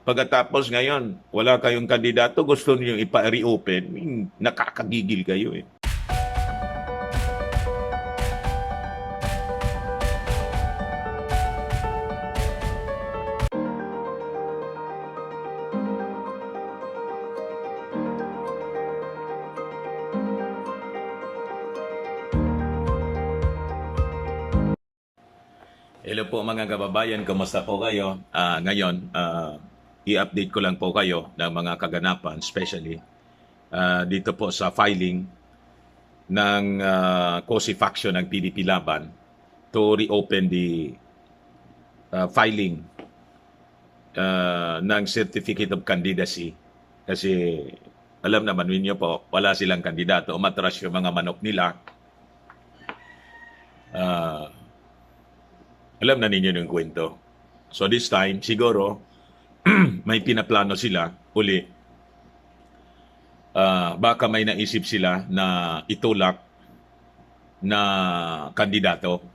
Pagkatapos ngayon, wala kayong kandidato, gusto niyo ipa-reopen, nakakagigil kayo eh. Hello po mga kababayan, kumusta po kayo? Ngayon, i-update ko lang po kayo ng mga kaganapan, especially dito po sa filing ng COSI faction ng PDP Laban to reopen the filing ng Certificate of Candidacy. Kasi alam naman ninyo po, wala silang kandidato, umatras yung mga manok nila. Alam na ninyo yung kwento. So this time, siguro, may pinaplano sila uli. Baka may naisip sila na itulak na kandidato.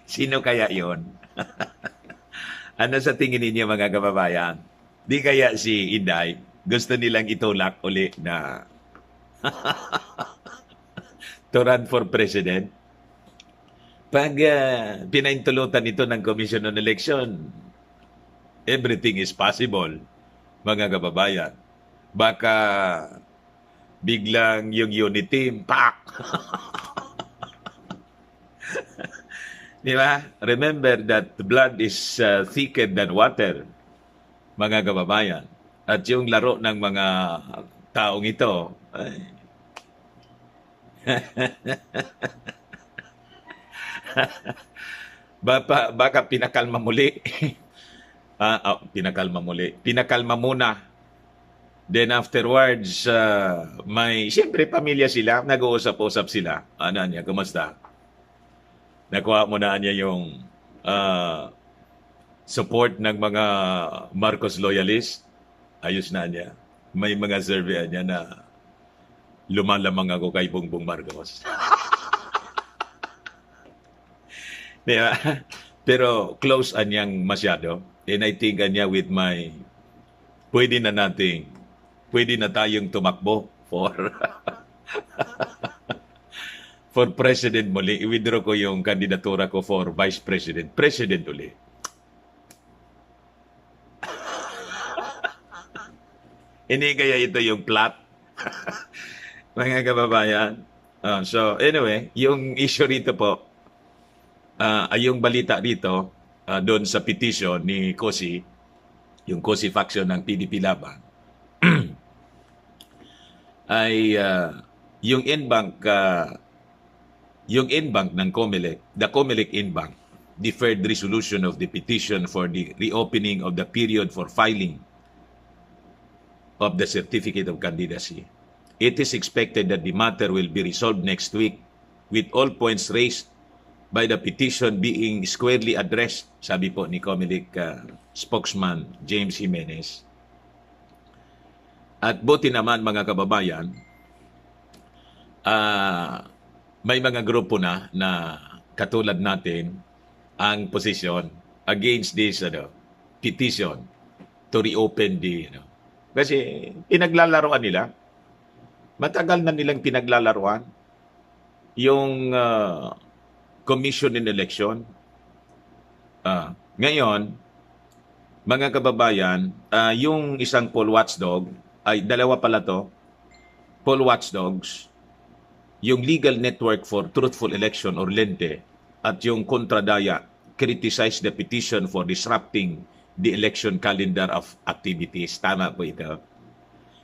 Sino kaya yon? Ano sa tingin ninyo mga kababayan? Di kaya si Inday gusto nilang itulak uli na to run for president? Pag pinaintulutan ito ng Commission on Election, everything is possible, mga kababayan. Baka biglang yung unit team, pak! Di ba? Remember that blood is thicker than water, mga kababayan. At yung laro ng mga taong ito, ay, baka pinakalma muli. Pinakalma muli. Pinakalma muna. Then afterwards, siyempre pamilya sila, nag-uusap-usap sila. Ano niya, kumusta? Nakuha mo na niya yung support ng mga Marcos loyalist. Ayos na niya. May mga survey niya na lumalamang ako kay Bongbong Marcos. Diba? Pero close anyang masyado. And I think anya with my pwede na tayong tumakbo for for president muli. I-withdraw ko yung kandidatura ko for vice president. President uli. Hindi kaya ito yung plot? Mga kababayan. So anyway, yung issue rito po, ay yung balita dito doon sa petition ni COSI, yung COSI faction ng PDP Laban, ay yung in-bank ng COMELEC, the COMELEC in-bank, deferred resolution of the petition for the reopening of the period for filing of the Certificate of Candidacy. It is expected that the matter will be resolved next week with all points raised by the petition being squarely addressed, sabi po ni COMELEC spokesman James Jimenez. At buti naman mga kababayan, may mga grupo na katulad natin ang posisyon against this petition to reopen the kasi pinaglalaroan nila. Matagal na nilang pinaglalaroan yung Commission in Election. Ngayon, mga kababayan, yung isang poll watchdog, ay dalawa pala to, poll watchdogs, yung Legal Network for Truthful Election or LENTE, at yung Kontradaya, criticized the petition for disrupting the election calendar of activities. Tama po ito.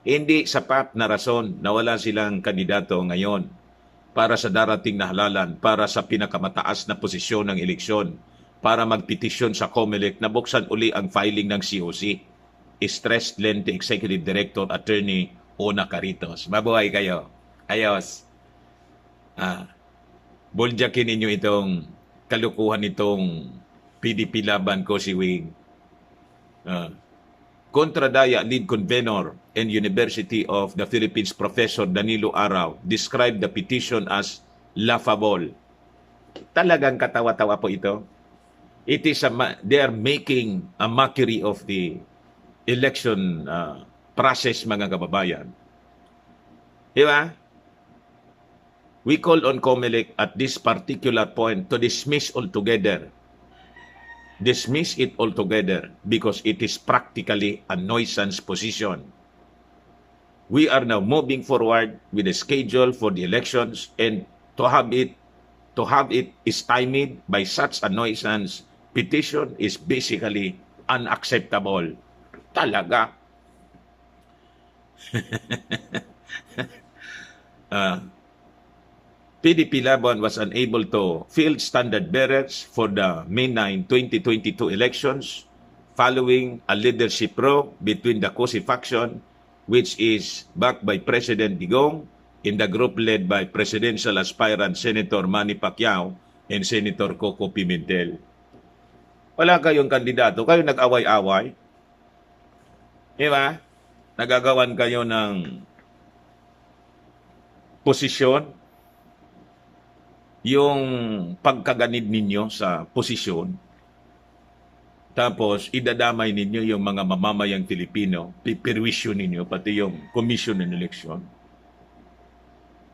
Hindi sapat na rason na wala silang kandidato ngayon para sa darating na halalan, para sa pinakamataas na posisyon ng eleksyon, para magpetisyon sa COMELEC na buksan uli ang filing ng COC. Stressed Lente Executive Director Attorney Ona Caritos. Mabuhay kayo. Ayos. Buljakin ninyo itong kalukuhan nitong PDP Laban COSI Wing. Kontradaya Lead Convenor and University of the Philippines Professor Danilo Araw described the petition as laughable. Talagang katawa-tawa po ito. They are making a mockery of the election process, mga kababayan. Di ba? We call on COMELEC at this particular point to dismiss it altogether because it is practically a nuisance position. We are now moving forward with the schedule for the elections, and to have it stymied by such a nuisance petition is basically unacceptable. Talaga. PDP Laban was unable to field standard bearers for the May 9, 2022 elections following a leadership row between the COSI faction, which is backed by President Digong, in the group led by presidential aspirant Senator Manny Pacquiao and Senator Coco Pimentel. Wala kayong kandidato, kayo nag-away-away. Di ba? Nagagawan kayo ng posisyon, yung pagkaganid ninyo sa posisyon, tapos idadamay ninyo yung mga mamamayang Pilipino, pipirwisyo ninyo, pati yung Commission on Election.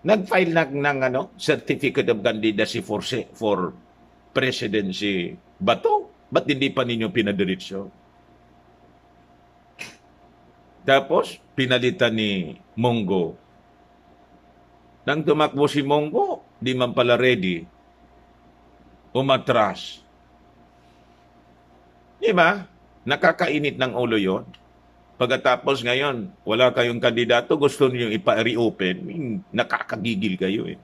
Nag-file ng Certificate of Candidacy for Presidency Bato. Ba't hindi pa ninyo pinadiretso? Tapos, pinalitan ni Mongo. Nang tumakbo si Mongo, di man pala ready, umatras. Di ba? Nakakainit ng ulo yon. Pagkatapos ngayon, wala kayong kandidato, gusto niyo ipa-reopen, nakakagigil kayo eh.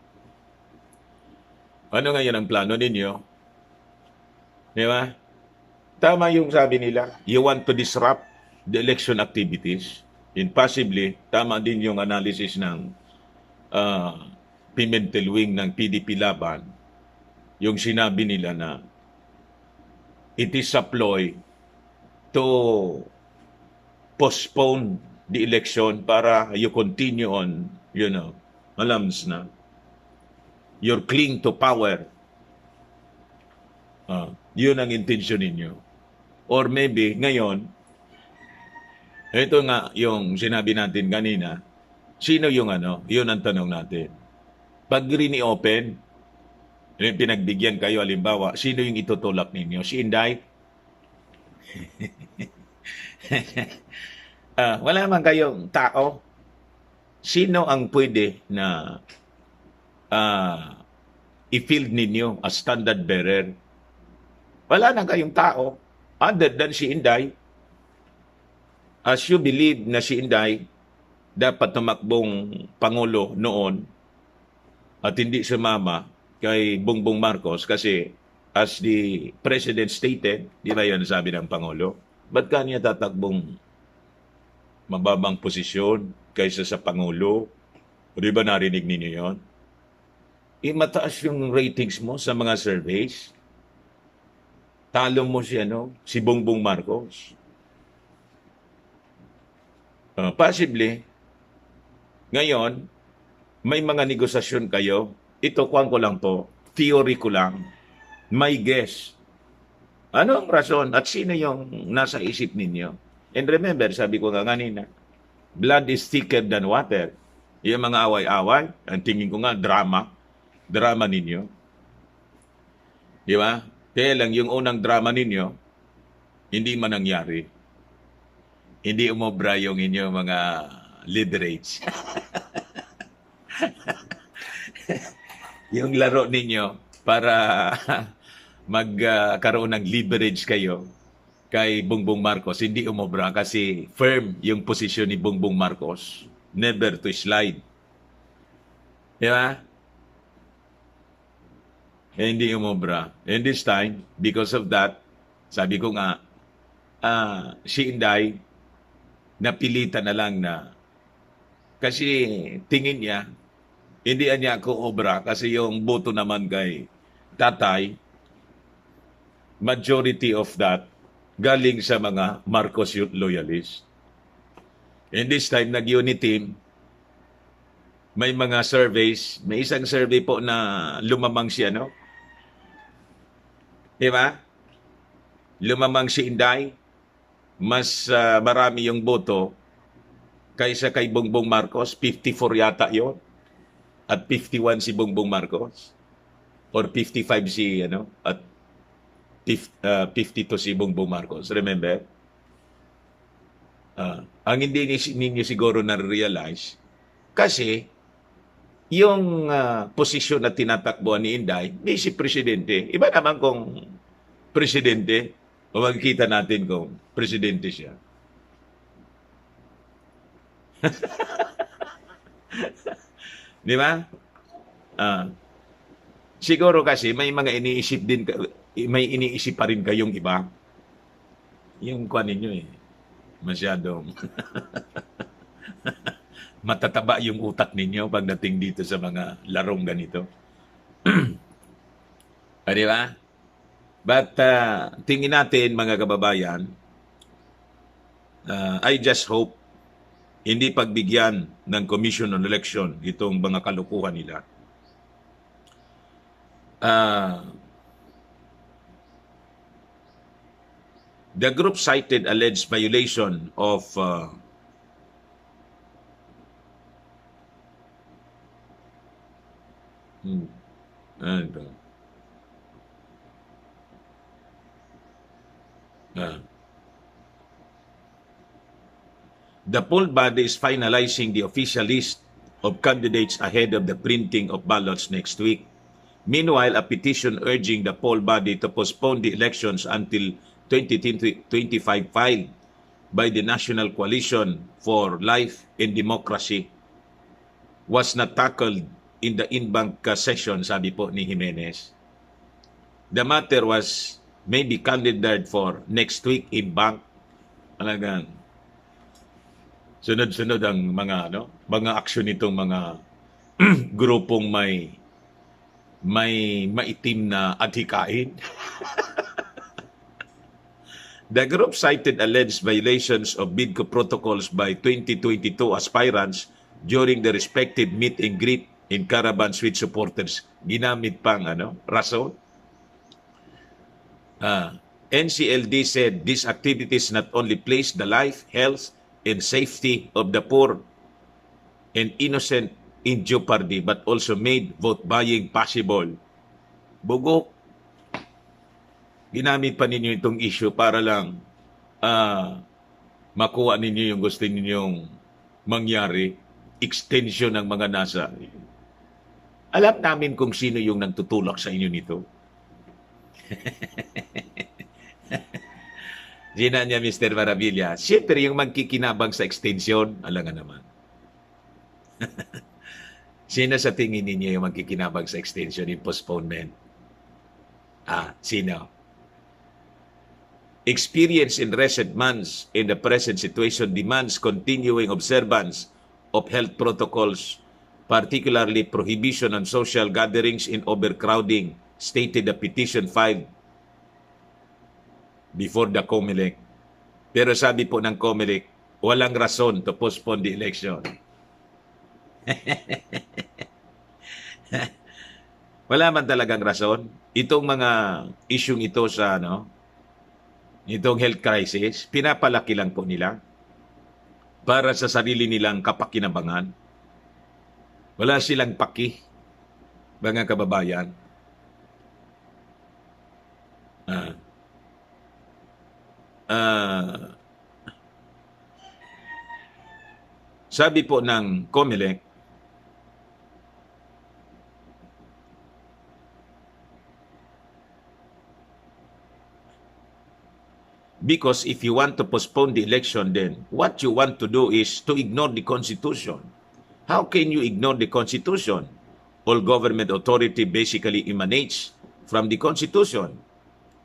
Ano ngayon ang plano ninyo? Di ba? Tama yung sabi nila, you want to disrupt the election activities, and possibly, tama din yung analysis ng Pimentel Wing ng PDP Laban, yung sinabi nila na it is a ploy to postpone the election para you continue on, alams na, your cling to power. Yun ang intention ninyo. Or maybe, ngayon, ito nga yung sinabi natin kanina, sino yung yun ang tanong natin. Pag rini-open, pinagbigyan kayo, halimbawa, sino yung itutulak ninyo? Si Inday? Wala man kayong tao. Sino ang pwede na i-field ninyo as standard bearer? Wala na kayong tao other than si Inday. As you believe na si Inday dapat tumakbong Pangulo noon at hindi sumama kay Bongbong Marcos kasi as the President stated, di ba yun sabi ng Pangulo, ba't kanya tatakbong mababang posisyon kaysa sa Pangulo? O di ba narinig ninyo yun? Mataas yung ratings mo sa mga surveys. Talo mo si Bongbong Marcos. Possibly, ngayon, may mga negosasyon kayo. Ito, kuwan ko lang to. Theory ko lang. May guess. Ano ang rason? At sino yung nasa isip ninyo? And remember, sabi ko nga kanina, blood is thicker than water. Yung mga away-away, ang tingin ko nga, drama ninyo. Di ba? Kaya lang, yung unang drama ninyo, hindi man nangyari. Hindi umobra yung inyong mga leverage. Yung laro ninyo para magkaroon ng leverage kayo kay Bongbong Marcos, hindi umobra kasi firm yung posisyon ni Bongbong Marcos. Never to slide. Di ba? Hindi umobra. And this time, because of that, sabi ko nga, si Inday, napilitan na lang na kasi tingin niya, hindi niya ako obra kasi yung boto naman kay tatay, majority of that galing sa mga Marcos Youth Loyalists. And this time, nag-unit team, may mga surveys, may isang survey po na lumamang siya, no? Diba? lumamang si Inday, mas marami yung boto kaysa kay Bongbong Marcos. 54 yata yon at 51 si Bongbong Marcos, or 55 si at 52 si Bongbong Marcos. Remember? Ang hindi ninyo siguro na-realize, kasi yung posisyon na tinatakbuhan ni Inday, ni si Presidente. Iba naman kung Presidente, o magkita natin kung Presidente siya. Di ba? Siguro kasi may mga iniisip din, may iniisip pa rin kayong iba. Yung kuha ninyo masyadong matataba yung utak ninyo pagdating dito sa mga larong ganito. Di ba? But tingin natin mga kababayan, I just hope hindi pagbigyan ng Commission on Election itong mga kalukuhan nila. The group cited alleged violation of the poll body is finalizing the official list of candidates ahead of the printing of ballots next week. Meanwhile, a petition urging the poll body to postpone the elections until 2025 filed by the National Coalition for Life and Democracy was not tackled in the in-bank session, sabi po ni Jimenez. The matter was maybe candidated for next week in bank. Talagang sunod-sunod ang mga aksyon nitong mga grupong may maitim na adhikain. The group cited alleged violations of BIDCO protocols by 2022 aspirants during the respective meet and greet in caravans with supporters. Ginamit pang rason. NCLD said these activities not only place the life, health, and safety of the poor and innocent in jeopardy, but also made vote buying possible. Bugok. Ginamit pa ninyo itong issue para lang makuha ninyo yung gusto ninyong mangyari, extension ng mga nasa. Alam namin kung sino yung nagtutulak sa inyo nito. Sina niya, Mr. Maravilla. Siyempre, yung magkikinabang sa extension, alam nga naman. Sino sa tingin ninyo yung magkikinabang sa extension, yung postponement? Sino? Experience in recent months in the present situation demands continuing observance of health protocols, particularly prohibition on social gatherings in overcrowding, stated the petition filed before the COMELEC. Pero sabi po ng COMELEC, walang rason to postpone the election. Wala man talagang rason. Itong mga isyong ito sa itong health crisis, pinapalaki lang po nila para sa sarili nilang kapakinabangan. Wala silang paki, mga kababayan. Sabi po ng COMELEC, because if you want to postpone the election, then what you want to do is to ignore the Constitution. How can you ignore the Constitution? All government authority basically emanates from the Constitution.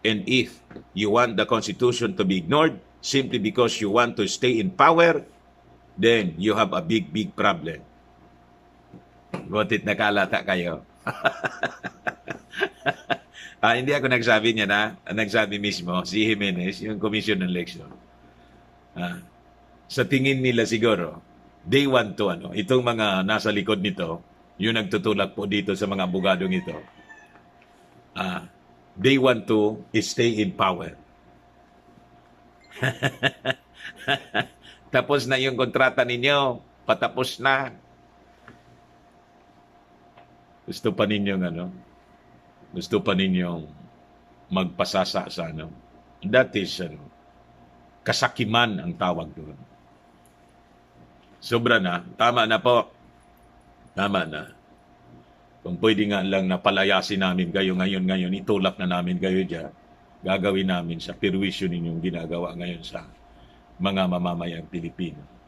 And if you want the Constitution to be ignored simply because you want to stay in power, then you have a big, big problem. Butit nakalata kayo. Hindi ako nagsabi niya na, nagsabi mismo, si Jimenez, yung Commission on Election. Sa tingin nila siguro, they want to, itong mga nasa likod nito, yung nagtutulak po dito sa mga abogadong ito, they want to stay in power. Tapos na yung kontrata ninyo. Patapos na. Gusto pa ninyong ano? Gusto pa ninyong magpasasa sa ano? That is ano, kasakiman ang tawag doon. Sobra na. Tama na po. Tama na. Kung pwede nga lang na palayasin namin kayo ngayon, itulak na namin kayo dyan. Gagawin namin sa perwisyo ninyong ginagawa ngayon sa mga mamamayang Pilipino.